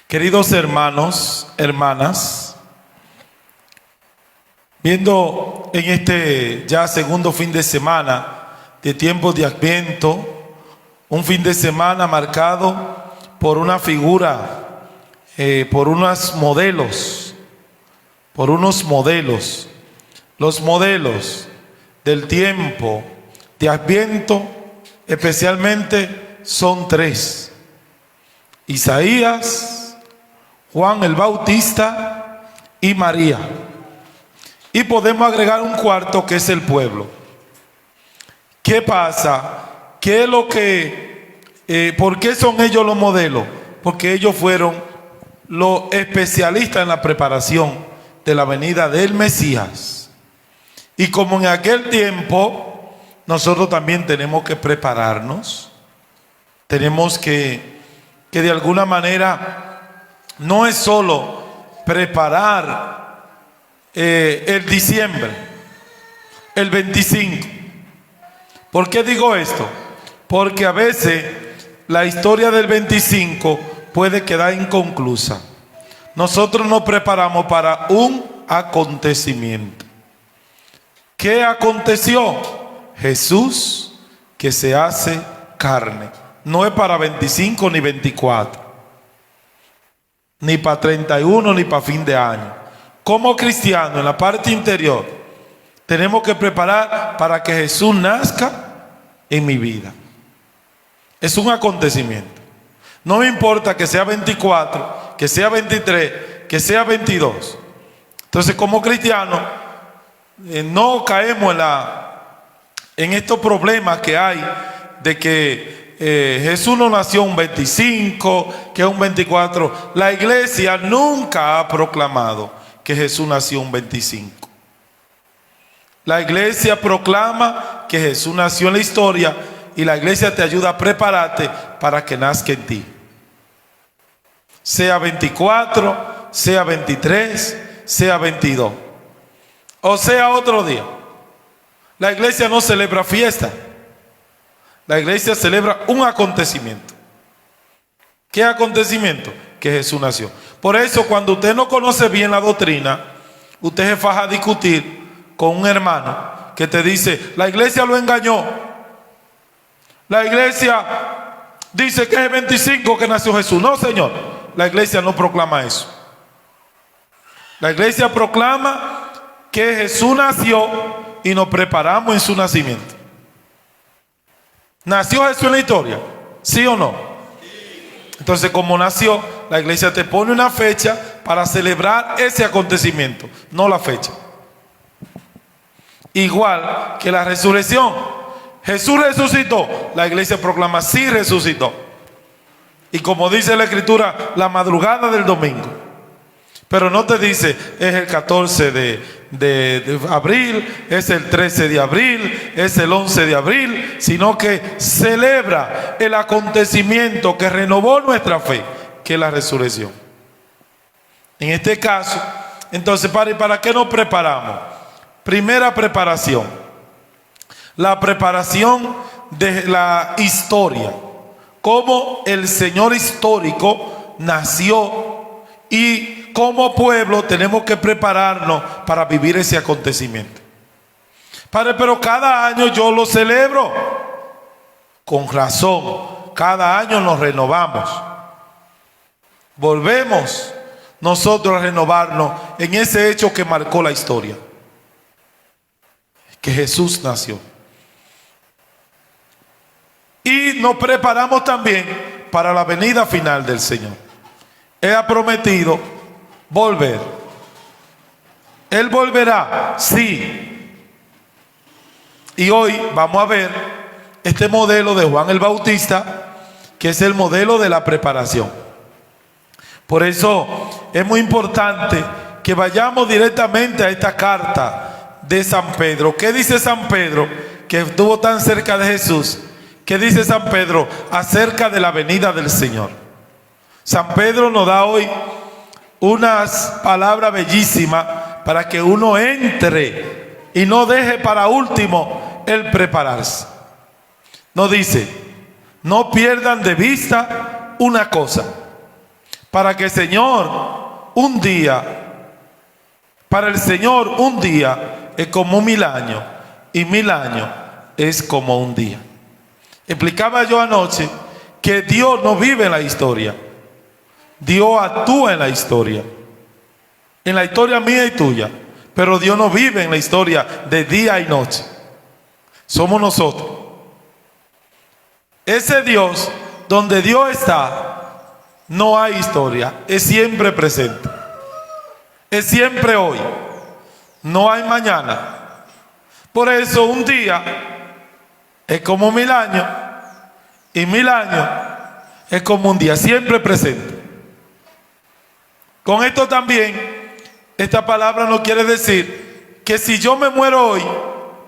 Queridos hermanos, hermanas, viendo en este ya segundo fin de semana de tiempos de Adviento, un fin de semana marcado por una figura, por unos modelos, los modelos del tiempo de Adviento especialmente son tres: Isaías, Juan el Bautista y María. Y podemos agregar un cuarto, que es el pueblo. ¿Qué pasa? ¿Qué es lo que, por qué son ellos los modelos? Porque ellos fueron los especialistas en la preparación de la venida del Mesías. Y como en aquel tiempo, nosotros también tenemos que prepararnos. Tenemos que de alguna manera, no es solo preparar el diciembre, el 25. ¿Por qué digo esto? Porque a veces la historia del 25 puede quedar inconclusa. Nosotros nos preparamos para un acontecimiento. ¿Qué aconteció? Jesús que se hace carne. No es para 25 ni 24, ni para 31 ni para fin de año. Como cristianos, en la parte interior, tenemos que preparar para que Jesús nazca en mi vida. Es un acontecimiento. No me importa que sea 24, que sea 23, que sea 22. Entonces, como cristianos, no caemos en estos problemas que hay de que Jesús no nació un 25, que un 24. La iglesia nunca ha proclamado que Jesús nació un 25. La iglesia proclama que Jesús nació en la historia, y la iglesia te ayuda a prepararte para que nazca en ti. Sea 24, sea 23, sea 22, o sea otro día. La iglesia no celebra fiesta. La iglesia celebra un acontecimiento. ¿Qué acontecimiento? Que Jesús nació. Por eso, cuando usted no conoce bien la doctrina, usted se faja a discutir con un hermano que te dice: la iglesia lo engañó. La iglesia dice que es el 25 que nació Jesús. No, señor, la iglesia no proclama eso. La iglesia proclama que Jesús nació y nos preparamos en su nacimiento. ¿Nació Jesús en la historia? ¿Sí o no? Entonces, como nació, la iglesia te pone una fecha para celebrar ese acontecimiento, no la fecha. Igual que la resurrección. Jesús resucitó, la iglesia proclama: sí resucitó. Y como dice la escritura, la madrugada del domingo. Pero no te dice es el 14 de abril, es el 13 de abril, es el 11 de abril, sino que celebra el acontecimiento que renovó nuestra fe, que es la resurrección. En este caso, entonces, ¿para qué nos preparamos? Primera preparación, la preparación de la historia, cómo el Señor histórico nació, y como pueblo tenemos que prepararnos para vivir ese acontecimiento. Padre, pero cada año yo lo celebro. Con razón, cada año nos renovamos. Volvemos nosotros a renovarnos en ese hecho que marcó la historia, que Jesús nació. Y nos preparamos también para la venida final del Señor. Él ha prometido volver. Él volverá, sí. Y hoy vamos a ver este modelo de Juan el Bautista, que es el modelo de la preparación. Por eso es muy importante que vayamos directamente a esta carta de San Pedro. ¿Qué dice San Pedro, que estuvo tan cerca de Jesús? ¿Qué dice San Pedro acerca de la venida del Señor? San Pedro nos da hoy unas palabras bellísimas para que uno entre y no deje para último el prepararse. Nos dice: no pierdan de vista una cosa, para que el Señor un día, para el Señor un día es como 1000 años y 1000 años es como un día. Explicaba yo anoche que Dios no vive en la historia, Dios actúa en la historia mía y tuya, pero Dios no vive en la historia de día y noche. Somos nosotros. Ese Dios, donde Dios está, no hay historia, es siempre presente, es siempre hoy, no hay mañana. Por eso un día es como 1000 años y 1000 años es como un día, siempre presente. Con esto también, esta palabra no quiere decir que si yo me muero hoy,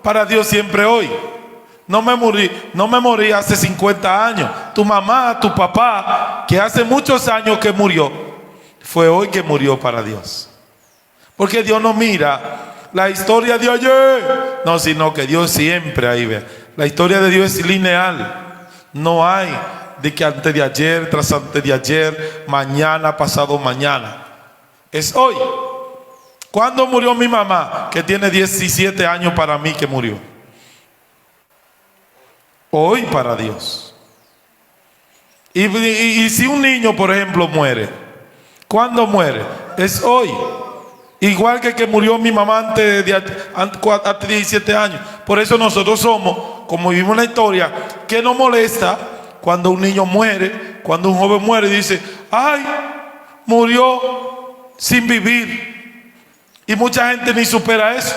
para Dios siempre hoy. No me morí hace 50 años. Tu mamá, tu papá, que hace muchos años que murió, fue hoy que murió para Dios. Porque Dios no mira la historia de ayer, no, sino que Dios siempre ahí ve. La historia de Dios es lineal. No hay de que antes de ayer, tras antes de ayer, mañana, pasado mañana. Es hoy. ¿Cuándo murió mi mamá? Que tiene 17 años para mí que murió. Hoy para Dios. Y si un niño, por ejemplo, muere, ¿cuándo muere? Es hoy. Igual que murió mi mamá antes de 17 años. Por eso nosotros somos, como vivimos una historia, que nos molesta cuando un niño muere, cuando un joven muere y dice, ay, murió sin vivir. Y mucha gente ni supera eso.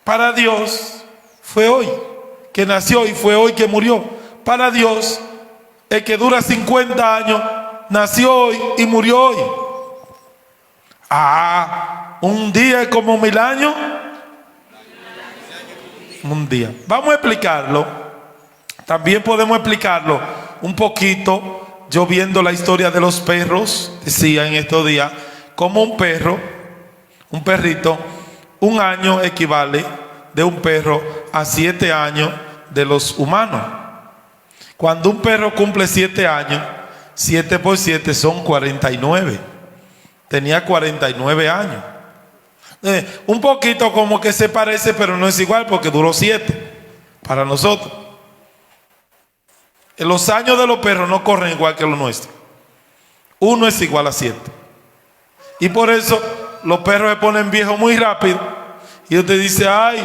Para Dios fue hoy que nació y fue hoy que murió. Para Dios, el que dura 50 años, nació hoy y murió hoy. Un día es como 1000 años. Un día. Vamos a explicarlo. También podemos explicarlo un poquito. Yo viendo la historia de los perros, decía en estos días, como un perrito, un año equivale de un perro a 7 años de los humanos. Cuando un perro cumple 7 años, 7 por 7 son 49. Tenía 49 años. Un poquito como que se parece, pero no es igual porque duró 7 para nosotros. Los años de los perros no corren igual que los nuestros. 1 es igual a 7. Y por eso los perros se ponen viejos muy rápido. Y usted dice, ay,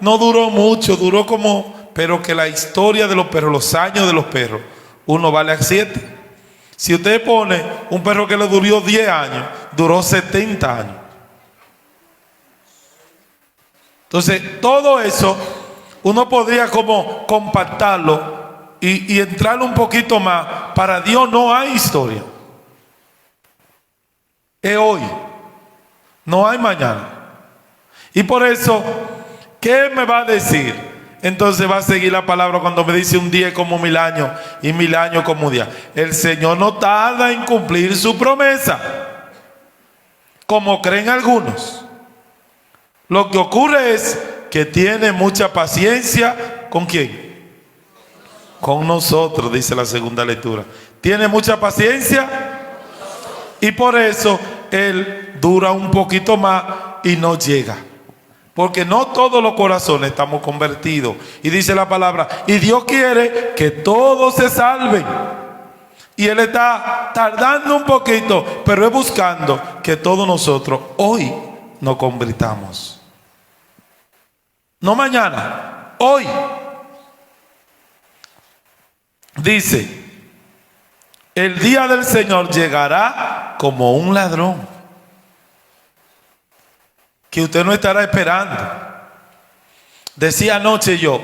no duró mucho, duró como... Pero que la historia de los perros, los años de los perros, 1 vale a 7. Si usted pone un perro que le duró 10 años, duró 70 años. Entonces, todo eso, uno podría como compactarlo y entrarle un poquito más. Para Dios no hay historia. Es hoy, no hay mañana. Y por eso, ¿qué me va a decir? Entonces va a seguir la palabra cuando me dice un día como 1000 años y 1000 años como un día. El Señor no tarda en cumplir su promesa, como creen algunos. Lo que ocurre es que tiene mucha paciencia. ¿Con quién? Con nosotros, dice la segunda lectura. Tiene mucha paciencia. Y por eso Él dura un poquito más y no llega. Porque no todos los corazones estamos convertidos. Y dice la palabra, y Dios quiere que todos se salven. Y Él está tardando un poquito, pero es buscando que todos nosotros hoy nos convirtamos. No mañana, hoy. Dice, el día del Señor llegará como un ladrón, que usted no estará esperando. Decía anoche yo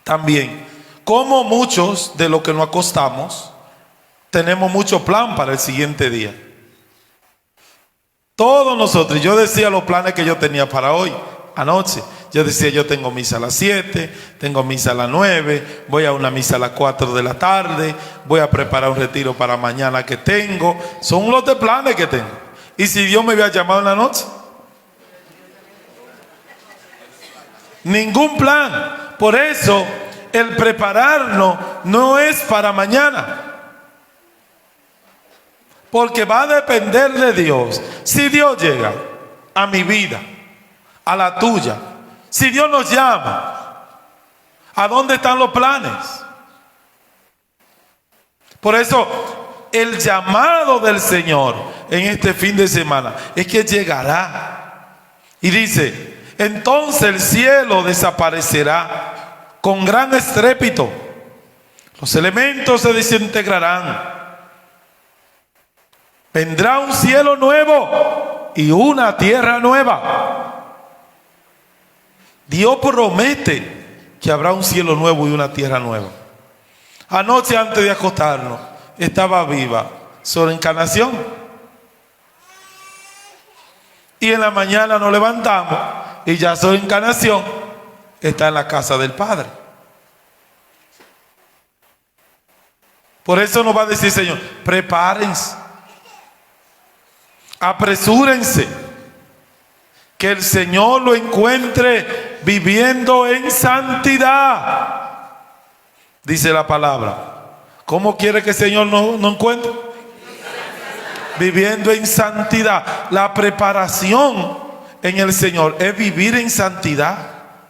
también, como muchos de los que nos acostamos tenemos mucho plan para el siguiente día. Todos nosotros, yo decía los planes que yo tenía para hoy, anoche. Yo decía, yo tengo misa a las 7, tengo misa a las 9, voy a una misa a las 4 de la tarde, voy a preparar un retiro para mañana que tengo. Son los de planes que tengo. ¿Y si Dios me había llamado en la noche? Ningún plan. Por eso, el prepararnos no es para mañana. Porque va a depender de Dios. Si Dios llega a mi vida, a la tuya, si Dios nos llama, ¿a dónde están los planes? Por eso, el llamado del Señor en este fin de semana es que llegará. Y dice, entonces el cielo desaparecerá con gran estrépito. Los elementos se desintegrarán. Vendrá un cielo nuevo y una tierra nueva. Dios promete que habrá un cielo nuevo y una tierra nueva. Anoche, antes de acostarnos, estaba viva su encarnación. Y en la mañana nos levantamos y ya su encarnación está en la casa del Padre. Por eso nos va a decir, Señor, prepárense, apresúrense, que el Señor lo encuentre viviendo en santidad. Dice la palabra. ¿Cómo quiere que el Señor nos encuentre? Viviendo en santidad. La preparación en el Señor es vivir en santidad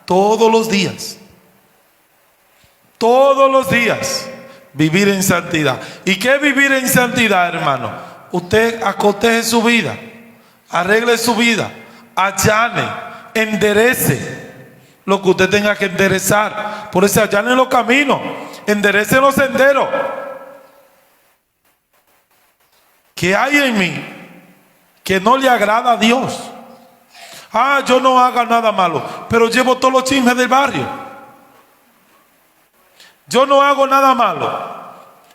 todos los días. Todos los días vivir en santidad. ¿Y qué es vivir en santidad, hermano? Usted acoteje su vida, arregle su vida, allane, enderece lo que usted tenga que enderezar. Por eso allane los caminos, enderece los senderos. ¿Qué hay en mí que no le agrada a Dios? Yo no hago nada malo, pero llevo todos los chismes del barrio. Yo no hago nada malo,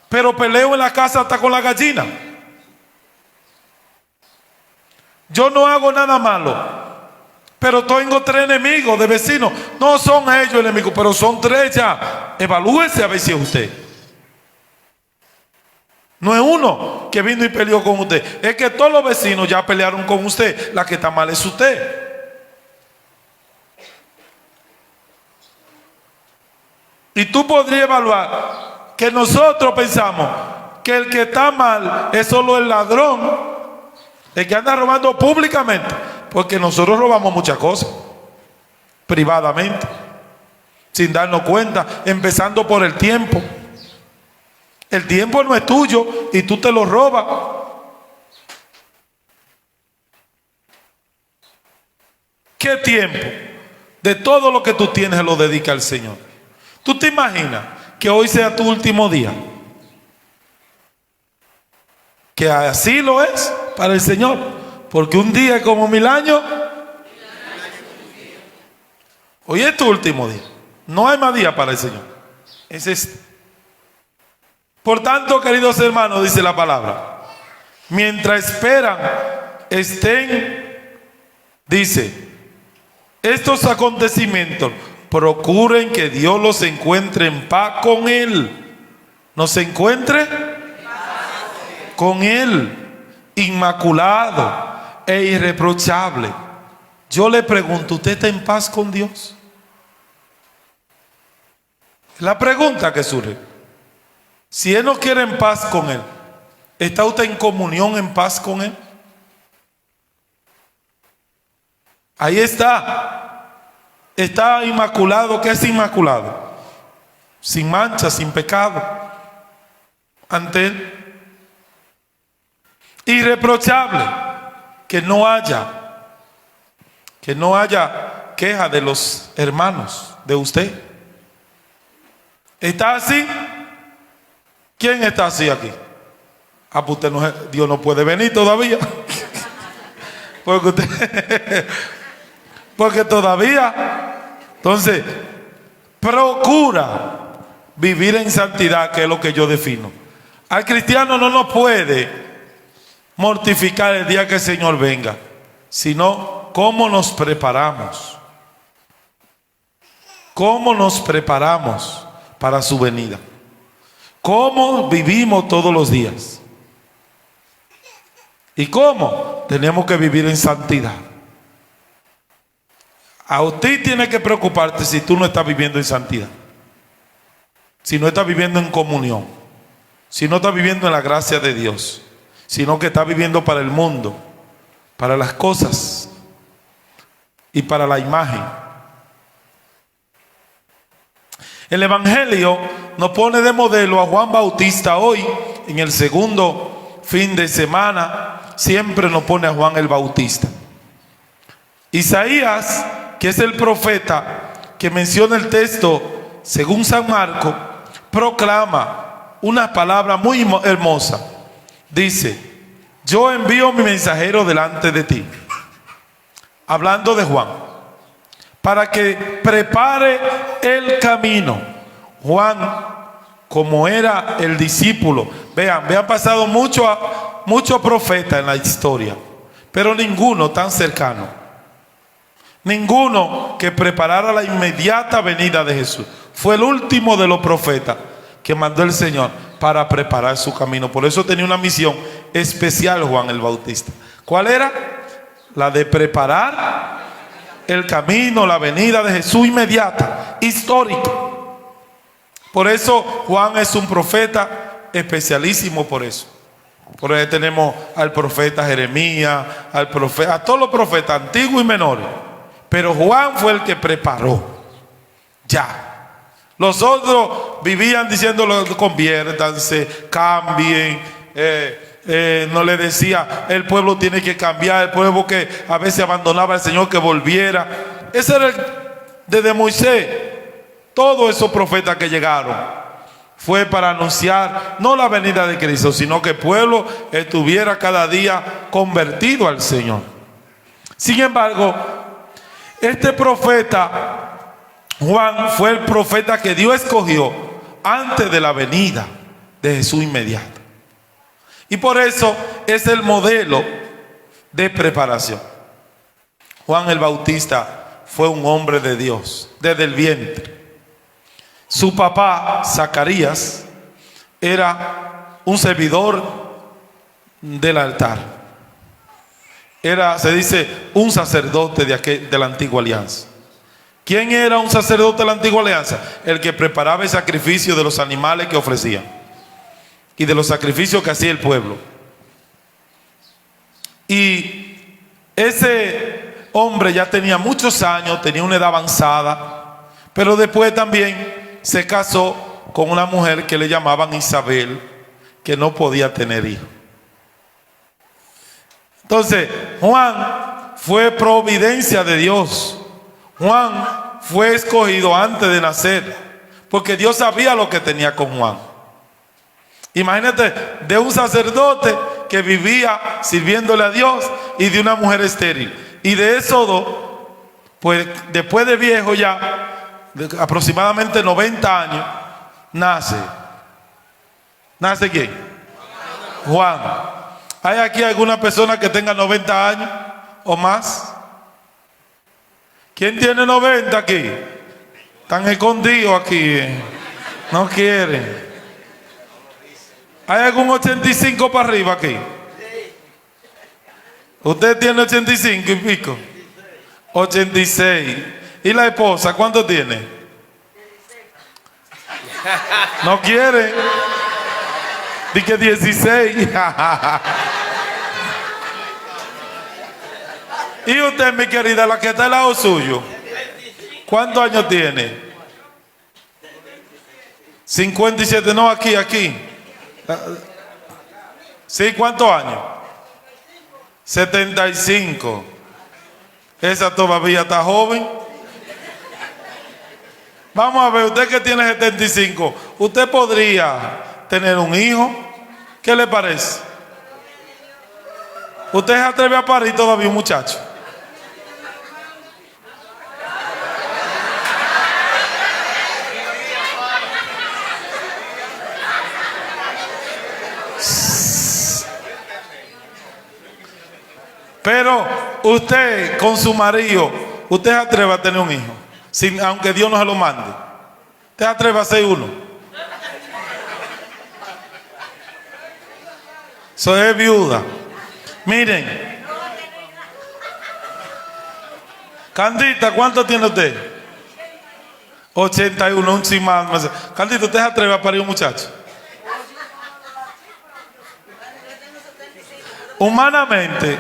pero peleo en la casa hasta con la gallina. Yo no hago nada malo, pero tengo 3 enemigos de vecinos. No son ellos enemigos, pero son 3 ya. Evalúese a ver si es usted. No es uno que vino y peleó con usted. Es que todos los vecinos ya pelearon con usted. La que está mal es usted. Y tú podrías evaluar que nosotros pensamos que el que está mal es solo el ladrón, el que anda robando públicamente, porque nosotros robamos muchas cosas privadamente, sin darnos cuenta, empezando por el tiempo. El tiempo no es tuyo y tú te lo robas. ¿Qué tiempo de todo lo que tú tienes lo dedica al Señor? ¿Tú te imaginas que hoy sea tu último día? Que así lo es para el Señor, porque un día es como 1000 años. Hoy es tu último día, no hay más día para el Señor. Es este. Por tanto, queridos hermanos, dice la palabra, mientras esperan, dice, estos acontecimientos, procuren que Dios los encuentre en paz con Él. ¿Nos encuentre? Con Él, inmaculado e irreprochable. Yo le pregunto, ¿usted está en paz con Dios? La pregunta que surge, si Él no quiere en paz con Él, ¿está usted en comunión, en paz con Él? Ahí está. Está inmaculado. ¿Qué es inmaculado? Sin mancha, sin pecado ante Él. Irreprochable, que no haya queja de los hermanos de usted. ¿Está así? ¿Quién está así aquí? Pues usted no, Dios no puede venir todavía. porque todavía. Entonces, procura vivir en santidad, que es lo que yo defino. Al cristiano no nos puede mortificar el día que el Señor venga, sino cómo nos preparamos. ¿Cómo nos preparamos para su venida? ¿Cómo vivimos todos los días? ¿Y cómo? Tenemos que vivir en santidad. A usted tiene que preocuparte si tú no estás viviendo en santidad, si no estás viviendo en comunión, si no estás viviendo en la gracia de Dios, sino que está viviendo para el mundo, para las cosas y para la imagen. El Evangelio nos pone de modelo a Juan Bautista hoy, en el segundo fin de semana, siempre nos pone a Juan el Bautista. Isaías, que es el profeta que menciona el texto según San Marcos, proclama una palabra muy hermosa. Dice: yo envío mi mensajero delante de ti, hablando de Juan, para que prepare el camino. Juan, como era el discípulo, vean, pasado muchos profetas en la historia, pero ninguno tan cercano, ninguno que preparara la inmediata venida de Jesús. Fue el último de los profetas que mandó el Señor para preparar su camino. Por eso tenía una misión especial Juan el Bautista. ¿Cuál era? La de preparar el camino, la venida de Jesús inmediata, histórica. Por eso Juan es un profeta especialísimo por eso. Por ahí tenemos al profeta Jeremías, a todos los profetas antiguos y menores. Pero Juan fue el que preparó. Ya. Los otros vivían diciéndolo: conviértanse, cambien. No le decía, el pueblo tiene que cambiar, el pueblo que a veces abandonaba al Señor, que volviera. Ese era desde Moisés. Todos esos profetas que llegaron fue para anunciar no la venida de Cristo, sino que el pueblo estuviera cada día convertido al Señor. Sin embargo, este profeta Juan fue el profeta que Dios escogió antes de la venida de Jesús inmediata. Y por eso es el modelo de preparación. Juan el Bautista fue un hombre de Dios desde el vientre. Su papá, Zacarías, era un servidor del altar. Era, se dice, un sacerdote de la antigua alianza. ¿Quién era un sacerdote de la antigua alianza? El que preparaba el sacrificio de los animales que ofrecían y de los sacrificios que hacía el pueblo. Y ese hombre ya tenía muchos años, tenía una edad avanzada, pero después también se casó con una mujer que le llamaban Isabel, que no podía tener hijos. Entonces, Juan fue providencia de Dios. Juan fue escogido antes de nacer, porque Dios sabía lo que tenía con Juan. Imagínate, de un sacerdote que vivía sirviéndole a Dios y de una mujer estéril. Y de esos dos, pues después de viejo ya, de aproximadamente 90 años, nace. ¿Nace quién? Juan. ¿Hay aquí alguna persona que tenga 90 años o más? ¿Quién tiene 90 aquí? Están escondidos aquí. No quieren. ¿Hay algún 85 para arriba aquí? ¿Usted tiene 85 y pico? 86. ¿Y la esposa cuánto tiene? No quiere. Dice 16. ¿Y usted, mi querida, la que está al lado suyo? ¿Cuántos años tiene? 57. No, aquí. ¿Sí? ¿Cuántos años? 75. Esa todavía está joven. Vamos a ver, usted que tiene 75, ¿usted podría tener un hijo? ¿Qué le parece? ¿Usted se atreve a parir todavía un muchacho? Pero usted con su marido, usted se atreve a tener un hijo, aunque Dios no se lo mande. Usted se atreve a ser uno. Soy viuda. Miren, Candita, ¿cuánto tiene usted? 81, un chimán. Candita, ¿usted se atreve a parir un muchacho? Humanamente,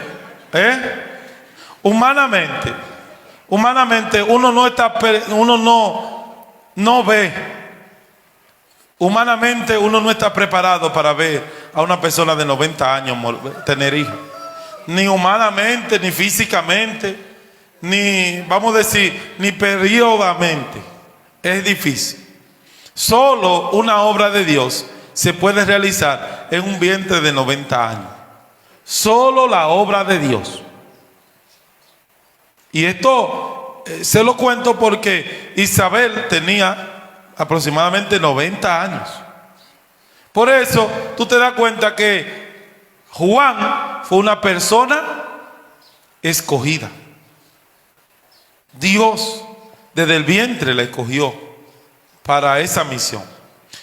humanamente uno no ve. Humanamente uno no está preparado para ver a una persona de 90 años tener hijos. Ni humanamente, ni físicamente, ni, vamos a decir, ni periódicamente. Es difícil. Solo una obra de Dios se puede realizar en un vientre de 90 años. Solo la obra de Dios. Y esto se lo cuento porque Isabel tenía aproximadamente 90 años. Por eso tú te das cuenta que Juan fue una persona escogida. Dios desde el vientre la escogió para esa misión.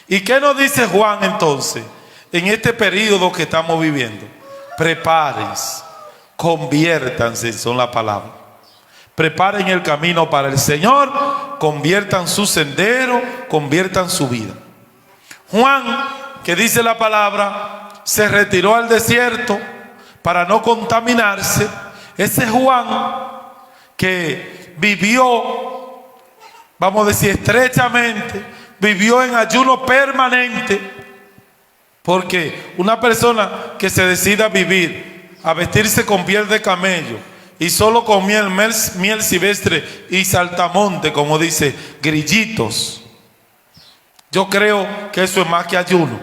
¿Y qué nos dice Juan entonces en este periodo que estamos viviendo? Prepárense, conviértanse, son la palabra. Preparen el camino para el Señor, conviertan su sendero, conviertan su vida. Juan, que dice la palabra, se retiró al desierto para no contaminarse. Ese Juan que vivió, vamos a decir estrechamente, vivió en ayuno permanente, porque una persona que se decida a vivir, a vestirse con piel de camello, y solo con miel silvestre y saltamonte, como dice, grillitos. Yo creo que eso es más que ayuno.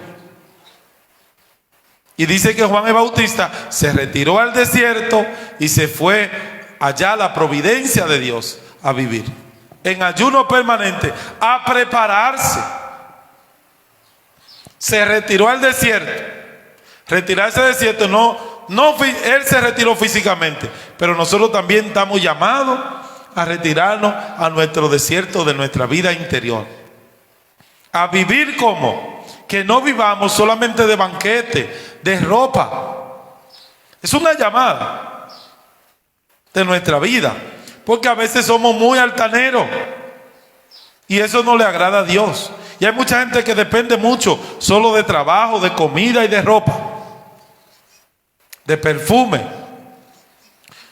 Y dice que Juan el Bautista se retiró al desierto y se fue allá a la providencia de Dios a vivir. En ayuno permanente, a prepararse. Se retiró al desierto. Retirarse al desierto él se retiró físicamente, pero nosotros también estamos llamados a retirarnos a nuestro desierto de nuestra vida interior. A vivir como que no vivamos solamente de banquete, de ropa. Es una llamada de nuestra vida, porque a veces somos muy altaneros y eso no le agrada a Dios. Y hay mucha gente que depende mucho solo de trabajo, de comida y de ropa, de perfume.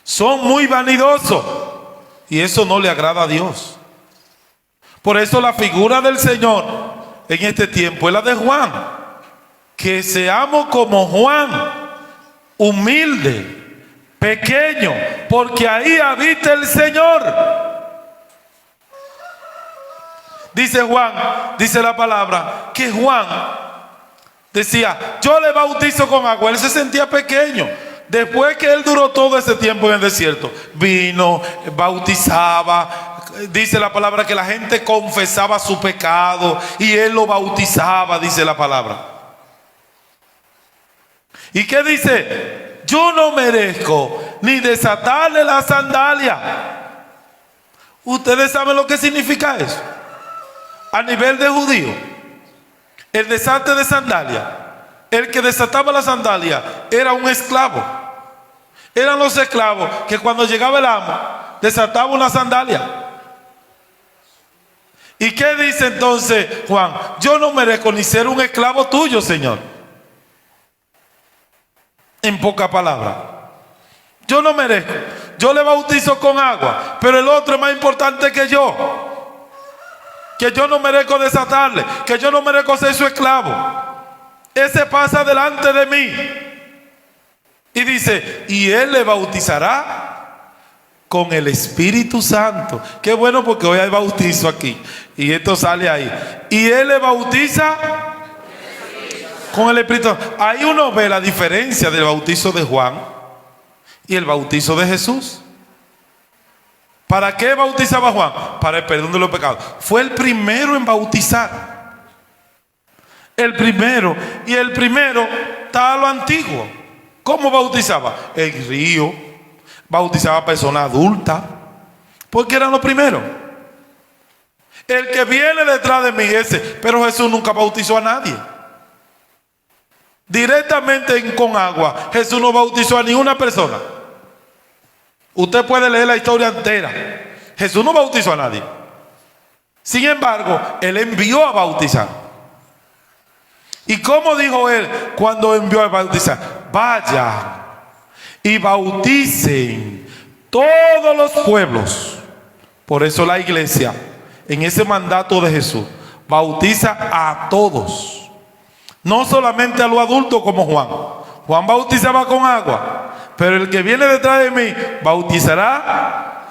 Son muy vanidosos y eso no le agrada a Dios. Por eso la figura del Señor en este tiempo es la de Juan. Que seamos como Juan, humilde, pequeño, porque ahí habita el Señor. Dice Juan, dice la palabra, que Juan decía, yo le bautizo con agua. Él se sentía pequeño. Después que él duró todo ese tiempo en el desierto, vino, bautizaba. Dice la palabra que la gente confesaba su pecado y él lo bautizaba, dice la palabra. ¿Y qué dice? Yo no merezco ni desatarle la sandalia. ¿Ustedes saben lo que significa eso? A nivel de judío, el desate de sandalia, el que desataba la sandalia era un esclavo. Eran los esclavos que cuando llegaba el amo desataba una sandalia. ¿Y qué dice entonces Juan? Yo no merezco ni ser un esclavo tuyo, Señor. En pocas palabras, yo no merezco. Yo le bautizo con agua, pero el otro es más importante que yo. Que yo no merezco desatarle, que yo no merezco ser su esclavo. Ese pasa delante de mí. Y dice, y él le bautizará con el Espíritu Santo. Qué bueno, porque hoy hay bautizo aquí. Y esto sale ahí. Y él le bautiza con el Espíritu Santo. Ahí uno ve la diferencia del bautizo de Juan y el bautizo de Jesús. ¿Para qué bautizaba Juan? Para el perdón de los pecados. Fue el primero en bautizar. El primero. Y el primero está a lo antiguo. ¿Cómo bautizaba? En río. Bautizaba a personas adultas. Porque eran los primeros. El que viene detrás de mí ese. Pero Jesús nunca bautizó a nadie. Directamente con agua. Jesús no bautizó a ninguna persona. Usted puede leer la historia entera. Jesús no bautizó a nadie. Sin embargo, él envió a bautizar. ¿Y cómo dijo él cuando envió a bautizar? Vaya y bauticen todos los pueblos. Por eso la iglesia, en ese mandato de Jesús, bautiza a todos, no solamente a los adultos como Juan. Juan bautizaba con agua, pero el que viene detrás de mí bautizará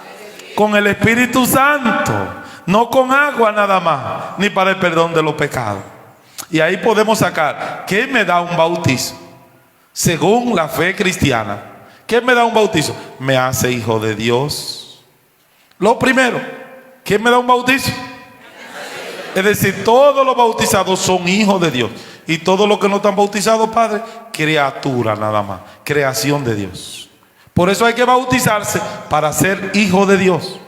con el Espíritu Santo, no con agua nada más, ni para el perdón de los pecados. Y ahí podemos sacar, ¿qué me da un bautizo? Según la fe cristiana, ¿qué me da un bautizo? Me hace hijo de Dios. Lo primero, ¿qué me da un bautizo? Es decir, todos los bautizados son hijos de Dios. Y todos los que no están bautizados, Padre, criatura nada más, creación de Dios. Por eso hay que bautizarse para ser hijo de Dios.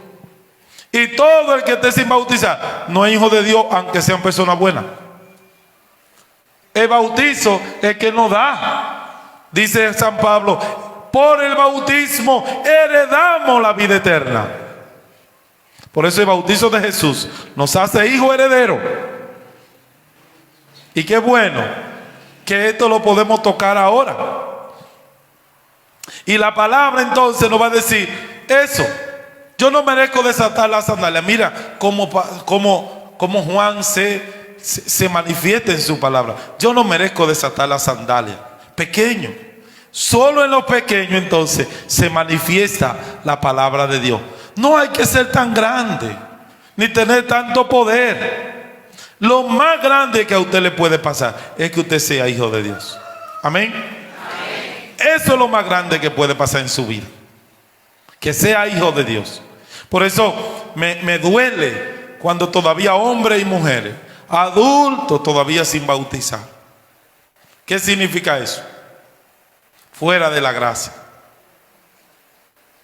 Y todo el que esté sin bautizar no es hijo de Dios, aunque sean personas buenas. El bautizo es que nos da, dice San Pablo, por el bautismo heredamos la vida eterna. Por eso el bautizo de Jesús nos hace hijo heredero. Y qué bueno que esto lo podemos tocar ahora. Y la palabra entonces nos va a decir eso. Yo no merezco desatar la sandalia. Mira cómo Juan se manifiesta en su palabra. Yo no merezco desatar la sandalia. Pequeño. Solo en lo pequeño entonces se manifiesta la palabra de Dios. No hay que ser tan grande, ni tener tanto poder. Lo más grande que a usted le puede pasar es que usted sea hijo de Dios. Amén. Amén. Eso es lo más grande que puede pasar en su vida. Que sea hijo de Dios. Por eso me duele cuando todavía hombres y mujeres, adultos todavía sin bautizar. ¿Qué significa eso? Fuera de la gracia.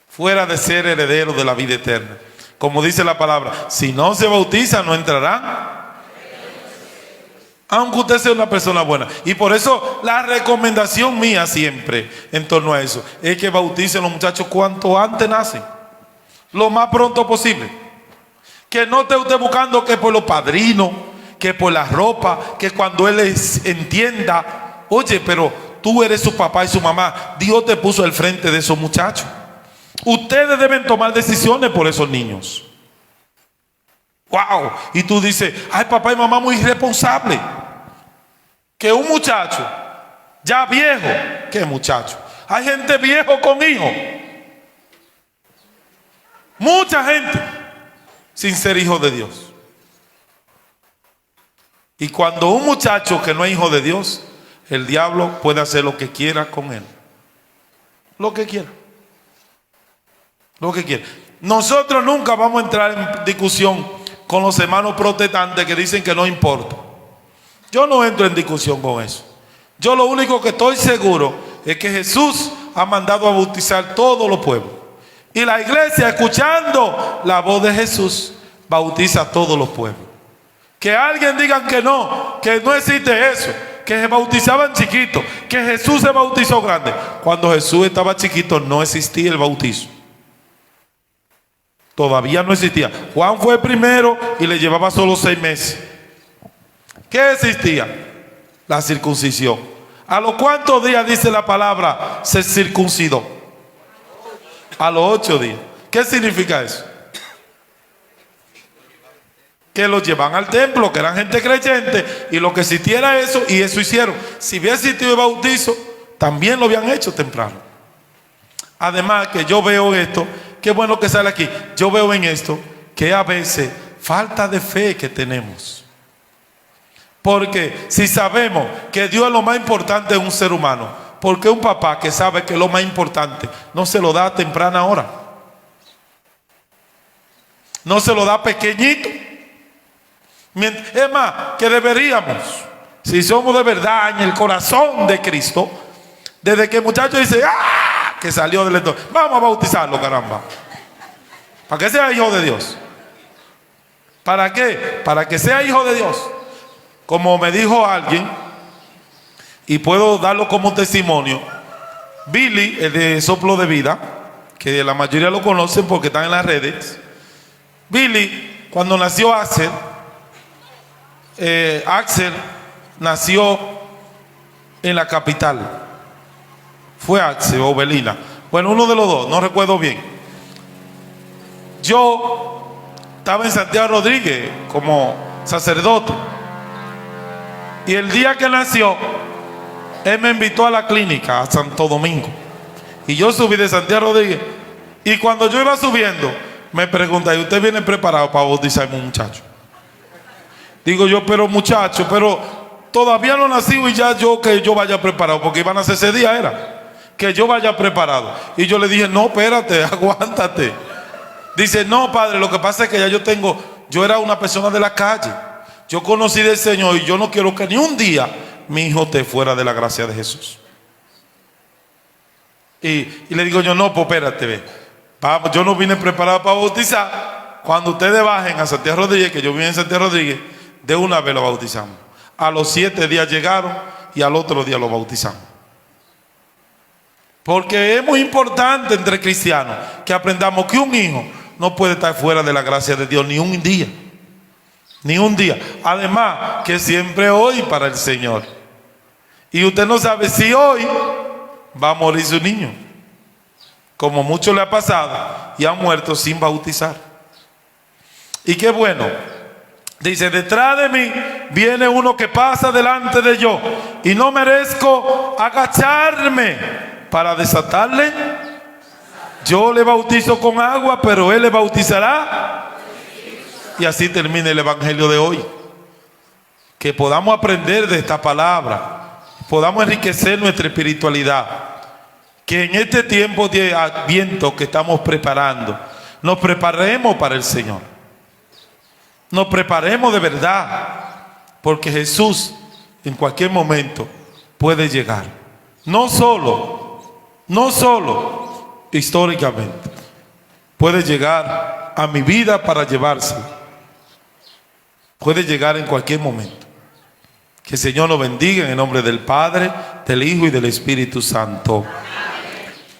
Fuera de ser herederos de la vida eterna. Como dice la palabra, si no se bautiza no entrarán. Aunque usted sea una persona buena. Y por eso la recomendación mía siempre en torno a eso es que bauticen a los muchachos cuanto antes nacen, lo más pronto posible. Que no esté usted buscando que por los padrinos, que por la ropa, que cuando él entienda, oye, pero tú eres su papá y su mamá, Dios te puso al frente de esos muchachos. Ustedes deben tomar decisiones por esos niños. Wow. Y tú dices, ay, papá y mamá muy irresponsables. Que un muchacho ya viejo, ¿qué muchacho? Hay gente viejo con hijos. Mucha gente sin ser hijo de Dios. Y cuando un muchacho que no es hijo de Dios, el diablo puede hacer lo que quiera con él. Lo que quiera. Lo que quiera. Nosotros nunca vamos a entrar en discusión con los hermanos protestantes que dicen que no importa. Yo no entro en discusión con eso. Yo lo único que estoy seguro es que Jesús ha mandado a bautizar todos los pueblos. Y la iglesia, escuchando la voz de Jesús, bautiza a todos los pueblos. Que alguien diga que no existe eso, que se bautizaban chiquitos, que Jesús se bautizó grande. Cuando Jesús estaba chiquito no existía el bautizo. Todavía no existía. Juan fue el primero y le llevaba solo 6 meses. ¿Qué existía? La circuncisión. ¿A los cuántos días dice la palabra se circuncidó? A los 8 días. ¿Qué significa eso? Que los llevan al templo, que eran gente creyente, y lo que existiera eso, y eso hicieron. Si hubiera existido el bautizo, también lo habían hecho temprano. Además que yo veo esto, qué bueno que sale aquí, yo veo en esto que a veces falta de fe que tenemos. Porque si sabemos que Dios es lo más importante de un ser humano, ¿por qué un papá que sabe que es lo más importante no se lo da a temprana hora? No se lo da pequeñito. Es más, que deberíamos, si somos de verdad en el corazón de Cristo, desde que el muchacho dice, ¡ah!, que salió del entorno, vamos a bautizarlo, caramba, para que sea hijo de Dios. ¿Para qué? Para que sea hijo de Dios. Como me dijo alguien, y puedo darlo como testimonio, Billy, el de Soplo de Vida, que la mayoría lo conocen porque están en las redes. Billy, cuando nació Axel nació en la capital. Fue Axel o Belina, Bueno, uno de los dos, no recuerdo bien. Yo estaba en Santiago Rodríguez como sacerdote. Y el día que nació, él me invitó a la clínica, a Santo Domingo. Y yo subí de Santiago Rodríguez. Y cuando yo iba subiendo, me pregunta, ¿y usted viene preparado para bautizarme un muchacho? Digo yo, pero muchacho, pero todavía no nací y ya que yo vaya preparado, porque iban a nacer ese día, era que yo vaya preparado. Y yo le dije, no, espérate, aguántate. Dice, no, padre, lo que pasa es que ya yo era una persona de la calle. Yo conocí del Señor y yo no quiero que ni un día mi hijo esté fuera de la gracia de Jesús. Y le digo yo, no, pues espérate, ve. Yo no vine preparado para bautizar. Cuando ustedes bajen a Santiago Rodríguez, que yo vine en Santiago Rodríguez, de una vez lo bautizamos. A los 7 días llegaron y al otro día lo bautizamos. Porque es muy importante entre cristianos que aprendamos que un hijo no puede estar fuera de la gracia de Dios ni un día. Ni un día. Además, que siempre hoy para el Señor. Y usted no sabe si hoy va a morir su niño, como mucho le ha pasado, y han muerto sin bautizar. Y qué bueno, dice, detrás de mí viene uno que pasa delante de yo, y no merezco agacharme para desatarle. Yo le bautizo con agua, pero él le bautizará. Y así termina el evangelio de hoy. Que podamos aprender de esta palabra, podamos enriquecer nuestra espiritualidad. Que en este tiempo de Adviento que estamos preparando, nos preparemos para el Señor. Nos preparemos de verdad, porque Jesús en cualquier momento puede llegar. No solo históricamente, puede llegar a mi vida para llevarse. Puede llegar en cualquier momento. Que el Señor nos bendiga en el nombre del Padre, del Hijo y del Espíritu Santo.